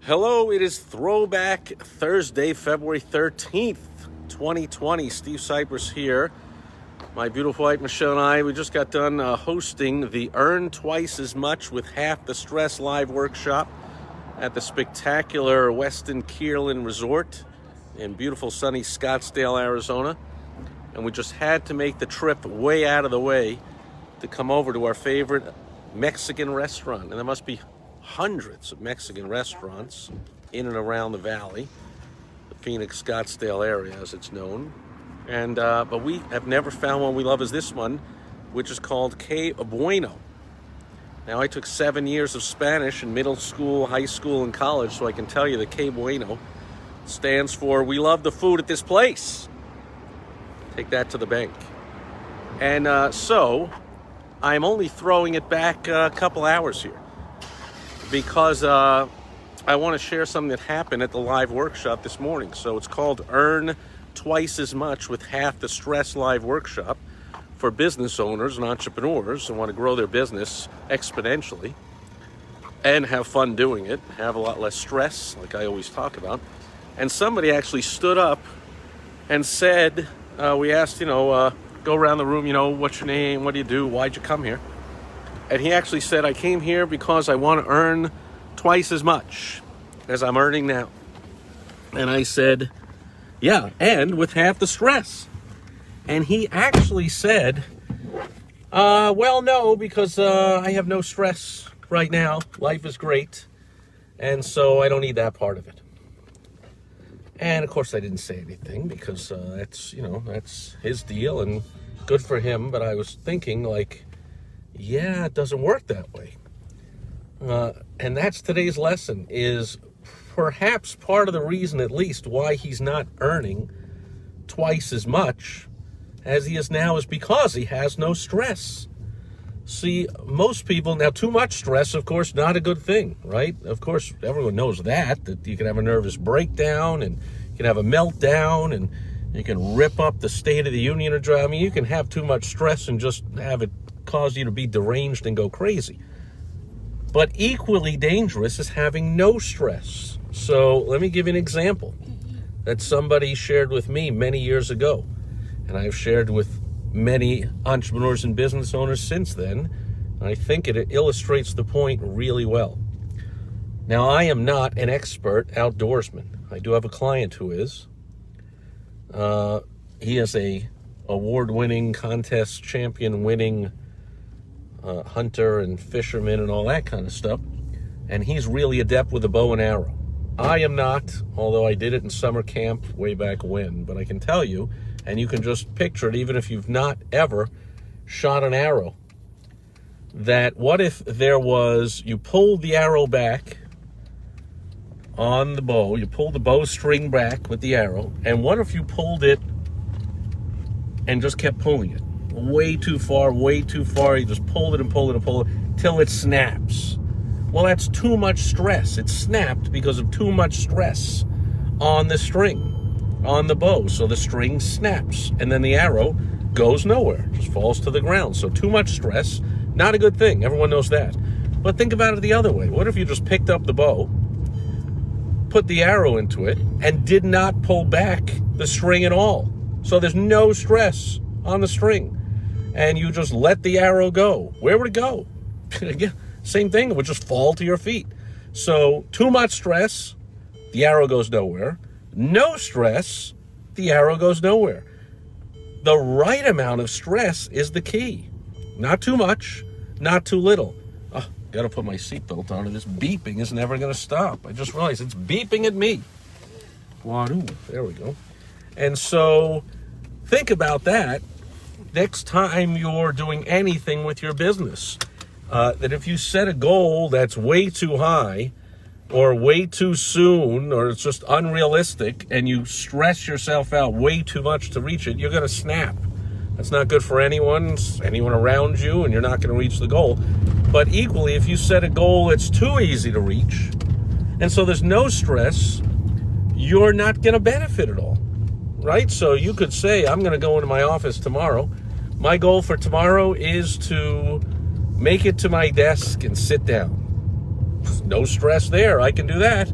Hello, it is Throwback Thursday, February 13th, 2020. Steve Sipress here. My beautiful wife, Michelle, and I, we just got done hosting the Earn Twice as Much with Half the Stress live workshop at the spectacular Westin Kierland Resort in beautiful sunny Scottsdale, Arizona. And we just had to make the trip way out of the way to come over to our favorite Mexican restaurant. And there must be hundreds of Mexican restaurants in and around the valley, the Phoenix Scottsdale area as it's known. And but we have never found one we love as this one, which is called Que Bueno. Now, I took 7 years of Spanish in middle school, high school, and college, so I can tell you that Que Bueno stands for we love the food at this place. Take that to the bank. And so I'm only throwing it back a couple hours here, because I want to share something that happened at the live workshop this morning. So it's called Earn Twice as Much with Half the Stress live workshop for business owners and entrepreneurs who want to grow their business exponentially and have fun doing it, have a lot less stress, like I always talk about. And somebody actually stood up and said, we asked, go around the room, what's your name, what do you do, why'd you come here? And he actually said, I came here because I want to earn twice as much as I'm earning now. And I said, yeah, and with half the stress. And he actually said, well, no, because I have no stress right now. Life is great. And so I don't need that part of it. And of course I didn't say anything because that's his deal and good for him. But I was thinking yeah, it doesn't work that way. And that's today's lesson, is perhaps part of the reason, at least, why he's not earning twice as much as he is now is because he has no stress. See, most people, now too much stress, of course, not a good thing, right? Of course, everyone knows that you can have a nervous breakdown and you can have a meltdown and you can rip up the State of the Union address. I mean, you can have too much stress and just have it cause you to be deranged and go crazy. But equally dangerous is having no stress. So let me give you an example that somebody shared with me many years ago, and I've shared with many entrepreneurs and business owners since then. I think it illustrates the point really well. Now, I am not an expert outdoorsman. I do have a client who is. He is a award-winning, contest champion-winning hunter and fisherman and all that kind of stuff, and he's really adept with a bow and arrow. I am not, although I did it in summer camp way back when, but I can tell you, and you can just picture it even if you've not ever shot an arrow, that what if you pulled the arrow back on the bow, you pulled the bowstring back with the arrow, and what if you pulled it and just kept pulling it way too far, you just pulled it and pulled it and pulled it till it snaps? Well, that's too much stress. It snapped because of too much stress on the string, on the bow. So the string snaps and then the arrow goes nowhere, just falls to the ground. So too much stress, not a good thing. Everyone knows that. But think about it the other way. What if you just picked up the bow, put the arrow into it, and did not pull back the string at all? So there's no stress on the string. And you just let the arrow go. Where would it go? Again, same thing, it would just fall to your feet. So too much stress, the arrow goes nowhere. No stress, the arrow goes nowhere. The right amount of stress is the key. Not too much, not too little. Oh, gotta put my seatbelt on, and this beeping is never gonna stop. I just realized it's beeping at me. There we go. And so think about that next time you're doing anything with your business. That if you set a goal that's way too high or way too soon or it's just unrealistic and you stress yourself out way too much to reach it, you're going to snap. That's not good for anyone around you, and you're not going to reach the goal. But equally, if you set a goal that's too easy to reach, and so there's no stress, you're not going to benefit at all, right? So you could say, I'm going to go into my office tomorrow. My goal for tomorrow is to make it to my desk and sit down. No stress there. I can do that.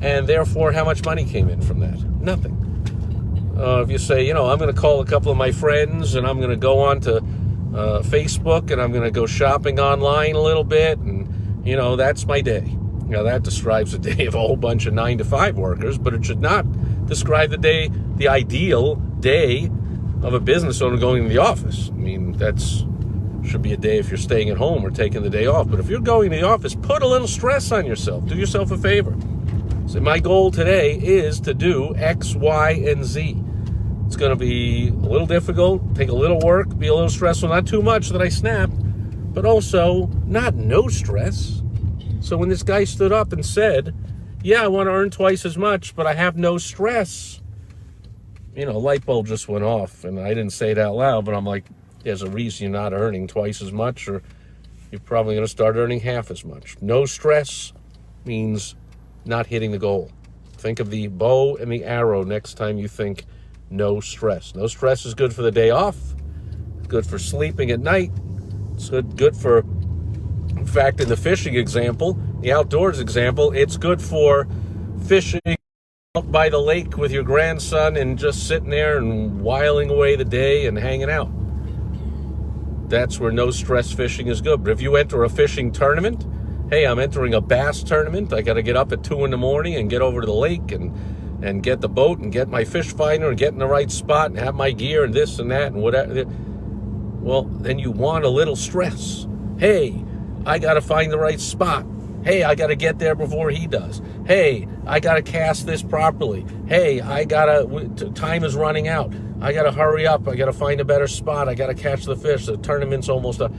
And therefore, how much money came in from that? Nothing. If you say, I'm going to call a couple of my friends and I'm going to go on to Facebook and I'm going to go shopping online a little bit, and, that's my day. That describes a day of a whole bunch of 9-to-5 workers, but it should not describe the ideal day of a business owner going to the office. I mean, should be a day if you're staying at home or taking the day off. But if you're going to the office, put a little stress on yourself. Do yourself a favor. So my goal today is to do X, Y, and Z. It's going to be a little difficult, take a little work, be a little stressful, not too much that I snap, but also not no stress. So when this guy stood up and said, yeah, I want to earn twice as much, but I have no stress, light bulb just went off. And I didn't say it out loud, but I'm like, there's a reason you're not earning twice as much, or you're probably going to start earning half as much. No stress means not hitting the goal. Think of the bow and the arrow next time you think no stress. No stress is good for the day off, good for sleeping at night. It's good for, in fact, in the fishing example, the outdoors example, it's good for fishing out by the lake with your grandson and just sitting there and whiling away the day and hanging out. That's where no stress fishing is good. But if you enter a fishing tournament, hey, I'm entering a bass tournament. I got to get up at 2 a.m. and get over to the lake and get the boat and get my fish finder and get in the right spot and have my gear and this and that and whatever. Well, then you want a little stress. Hey, I got to find the right spot. Hey, I got to get there before he does. Hey, I got to cast this properly. Hey, time is running out. I got to hurry up. I got to find a better spot. I got to catch the fish. The tournament's almost up.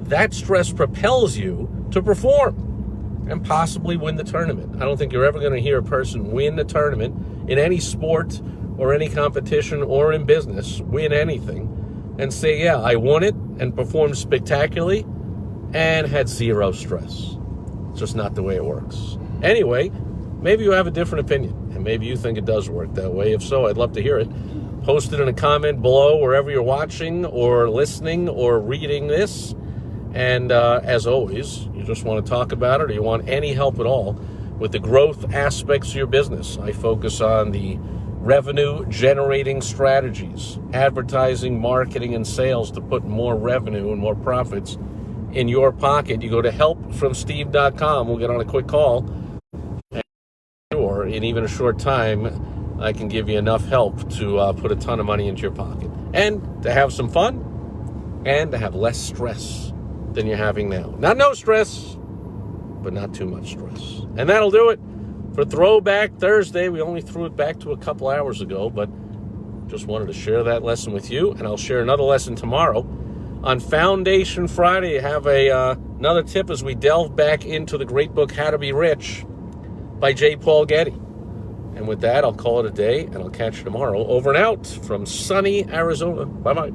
That stress propels you to perform and possibly win the tournament. I don't think you're ever going to hear a person win the tournament in any sport or any competition or in business, win anything, and say, yeah, I won it and performed spectacularly and had zero stress. It's just not the way it works. Anyway, maybe you have a different opinion, and maybe you think it does work that way. If so, I'd love to hear it. Post it in a comment below wherever you're watching or listening or reading this. And as always, you just want to talk about it or you want any help at all with the growth aspects of your business. I focus on the revenue-generating strategies, advertising, marketing, and sales to put more revenue and more profits in your pocket. You go to helpfromsteve.com. We'll get on a quick call. Or in even a short time, I can give you enough help to put a ton of money into your pocket and to have some fun and to have less stress than you're having now. Not no stress, but not too much stress. And that'll do it for Throwback Thursday. We only threw it back to a couple hours ago, but just wanted to share that lesson with you. And I'll share another lesson tomorrow. On Foundation Friday, I have another tip as we delve back into the great book, How to Be Rich by J. Paul Getty. And with that, I'll call it a day, and I'll catch you tomorrow. Over and out from sunny Arizona. Bye-bye.